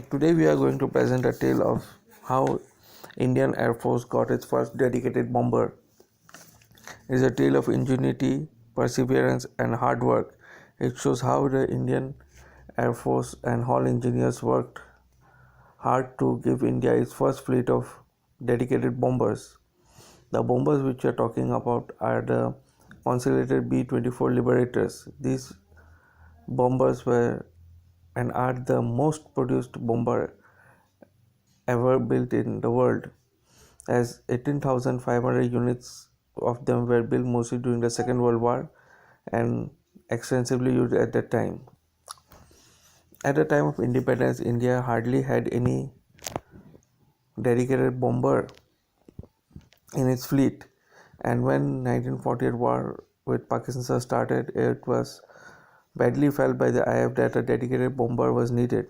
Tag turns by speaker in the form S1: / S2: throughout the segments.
S1: Today we are going to present a tale of how Indian Air Force got its first dedicated bomber. It is a tale of ingenuity, perseverance and hard work. It shows how the Indian Air Force and all engineers worked hard to give India its first fleet of dedicated bombers. The bombers which we are talking about are the consolidated B-24 Liberators. These bombers were and are the most produced bomber ever built in the world, as 18,500 units of them were built mostly during the Second World War and extensively used at that time. At the time of independence, India hardly had any dedicated bomber in its fleet, and when 1948 war with Pakistan started, it was badly felt by the IAF that a dedicated bomber was needed.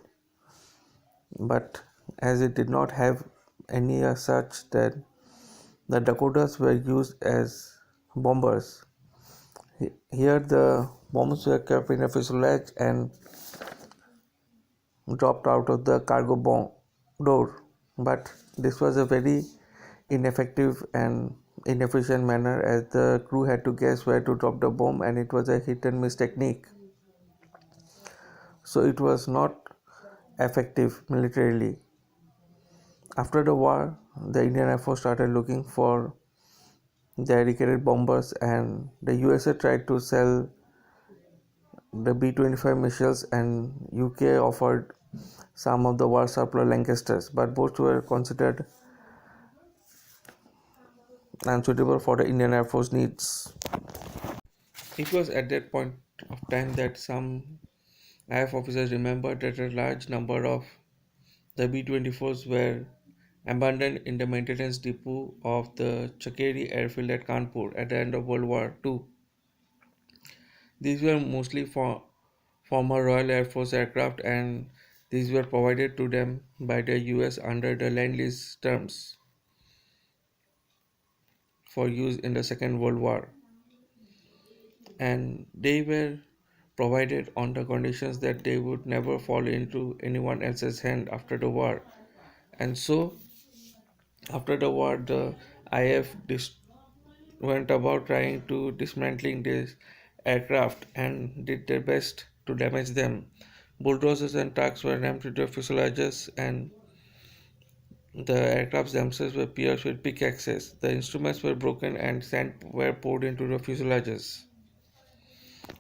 S1: But as it did not have any as such, that the Dakotas were used as bombers. Here the bombs were kept in a fuselage and dropped out of the cargo bomb door. But this was a very ineffective and inefficient manner, as the crew had to guess where to drop the bomb, and it was a hit and miss technique. So it was not effective militarily. After the war, the Indian Air Force started looking for dedicated bombers, and the USA tried to sell the B-25 missiles, and UK offered some of the war surplus Lancasters, but both were considered unsuitable for the Indian Air Force needs. It was at that point of time that some IAF officers remembered that a large number of the B-24s were abandoned in the maintenance depot of the Chakeri airfield at Kanpur at the end of World War II. These were mostly former Royal Air Force aircraft, and these were provided to them by the US under the Lend-Lease terms for use in the Second World War. And they were provided on the conditions that they would never fall into anyone else's hand after the war. And so, after the war, the IAF went about trying to dismantling these aircraft and did their best to damage them. Bulldozers and trucks were rammed into the fuselages, and the aircrafts themselves were pierced with pickaxes. The instruments were broken and sand were poured into the fuselages.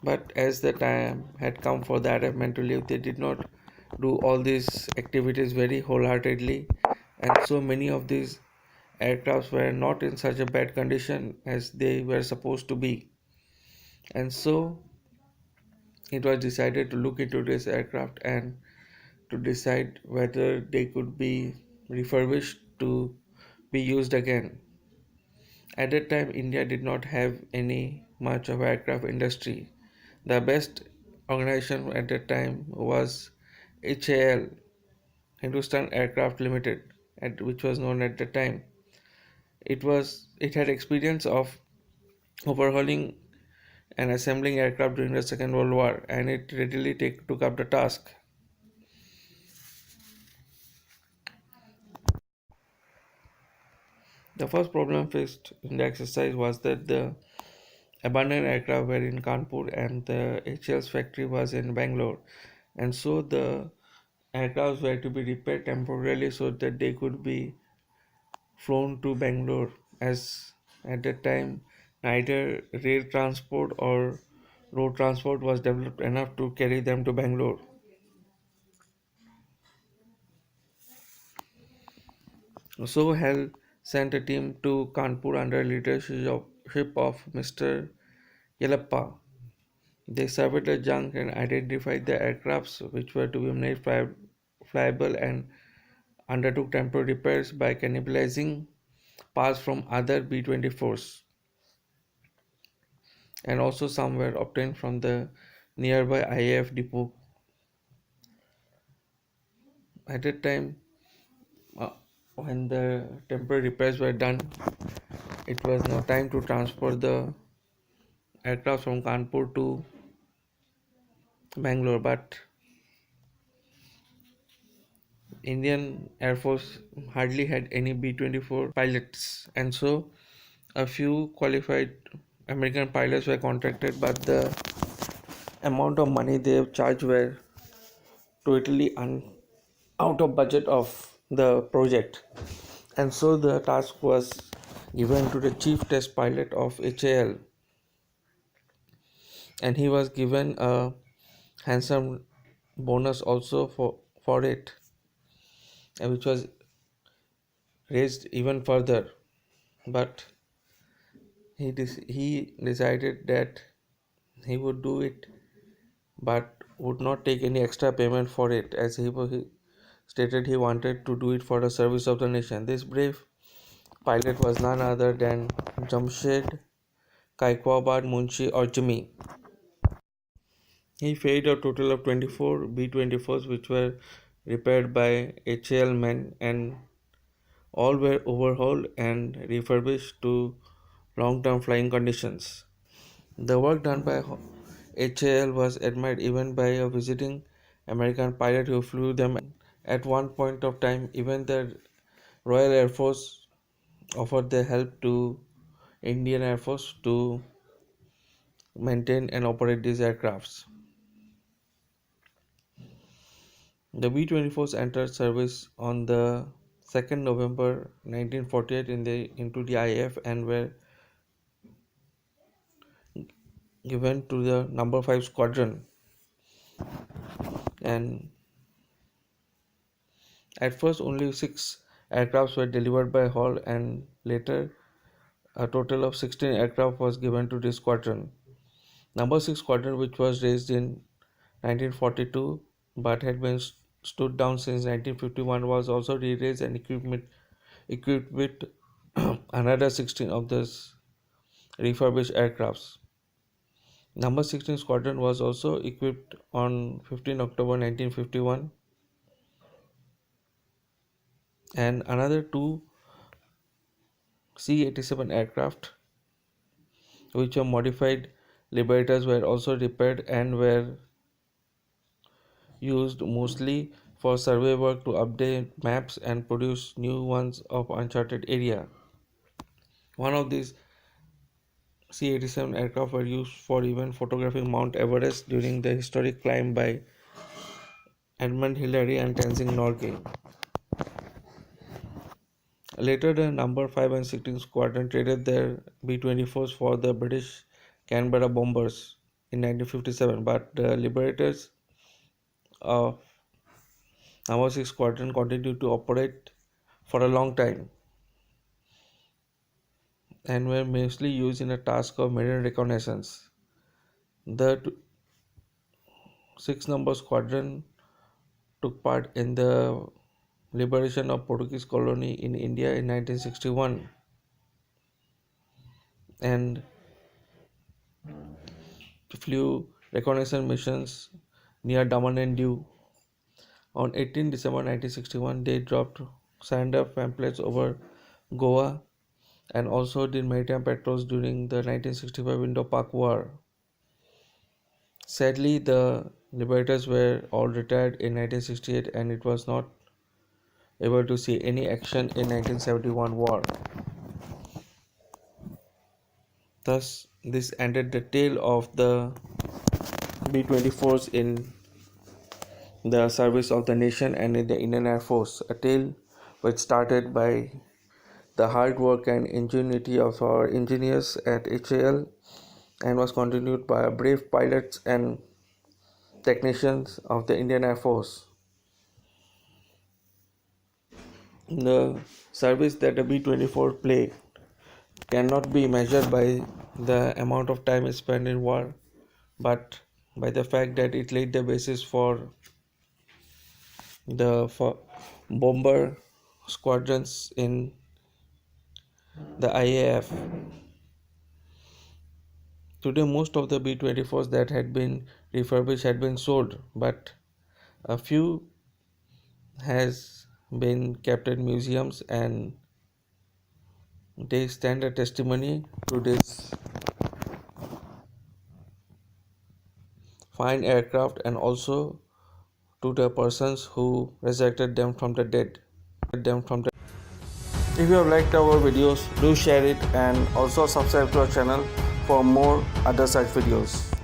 S1: But as the time had come for the IAF men to leave, they did not do all these activities very wholeheartedly, and so many of these aircrafts were not in such a bad condition as they were supposed to be. And so it was decided to look into this aircraft and to decide whether they could be refurbished to be used again. At that time, India did not have any much of aircraft industry. The best organization at that time was HAL, Hindustan Aircraft Limited, which was known at the time. It had experience of overhauling and assembling aircraft during the Second World War, and it readily took up the task. The first problem faced in the exercise was that the abandoned aircraft were in Kanpur and the HL's factory was in Bangalore, and so the aircrafts were to be repaired temporarily so that they could be flown to Bangalore, as at that time neither rail transport or road transport was developed enough to carry them to Bangalore. So Hell sent a team to Kanpur under leadership of Mr. Yellappa. They surveyed the junk and identified the aircrafts which were to be made flyable, and undertook temporary repairs by cannibalizing parts from other B-24s, and also some were obtained from the nearby IAF depot. At that time, uh, when the temporary repairs were done, it was now time to transport the aircraft from Kanpur to Bangalore, but Indian Air Force hardly had any B-24 pilots, and so a few qualified American pilots were contracted, but the amount of money they charged were totally out of budget of the project. And so the task was given to the chief test pilot of HAL, and he was given a handsome bonus also for it, which was raised even further. But he decided that he would do it, but would not take any extra payment for it, as he stated he wanted to do it for the service of the nation. This brave pilot was none other than Jamshed Kaikwabad Munshi or Jimmy. He ferried a total of 24 B-24s which were repaired by HAL men, and all were overhauled and refurbished to long-term flying conditions. The work done by HAL was admired even by a visiting American pilot who flew them, and at one point of time even the Royal Air Force offered their help to Indian Air Force to maintain and operate these aircrafts. The B-24s entered service on the 2nd November 1948 into the IAF and were given to the number 5 squadron. And at first only 6 aircrafts were delivered by Hall, and later a total of 16 aircraft was given to this squadron. Number 6 squadron, which was raised in 1942 but had been stood down since 1951, was also re-raised and equipped with another 16 of these refurbished aircrafts. Number 16 squadron was also equipped on 15 October 1951, and another two C-87 aircraft, which were modified Liberators, were also repaired and were used mostly for survey work to update maps and produce new ones of uncharted area. One of these C-87 aircraft were used for even photographing Mount Everest during the historic climb by Edmund Hillary and Tenzing Norgay. Later, the number 5 and 16 squadron traded their B-24s for the British Canberra bombers in 1957, but the Liberators of number 6 squadron continued to operate for a long time and were mostly used in a task of marine reconnaissance. The 6 number squadron took part in the liberation of Portuguese colony in India in 1961 and flew reconnaissance missions near Daman and Diu. On 18 December 1961, they dropped surrender pamphlets over Goa and also did maritime patrols during the 1965 Indo-Pak War. Sadly, the liberators were all retired in 1968 and it was not able to see any action in 1971 war. Thus, this ended the tale of the B-24s in the service of the nation and in the Indian Air Force, a tale which started by the hard work and ingenuity of our engineers at HAL and was continued by brave pilots and technicians of the Indian Air Force. The service that the B-24 played cannot be measured by the amount of time spent in war, but by the fact that it laid the basis for the bomber squadrons in the IAF. Today, most of the B-24s that had been refurbished had been sold, but a few has been kept in museums and they stand a testimony to this fine aircraft and also to the persons who resurrected them from the dead. If you have liked our videos, do share it and also subscribe to our channel for more other such videos.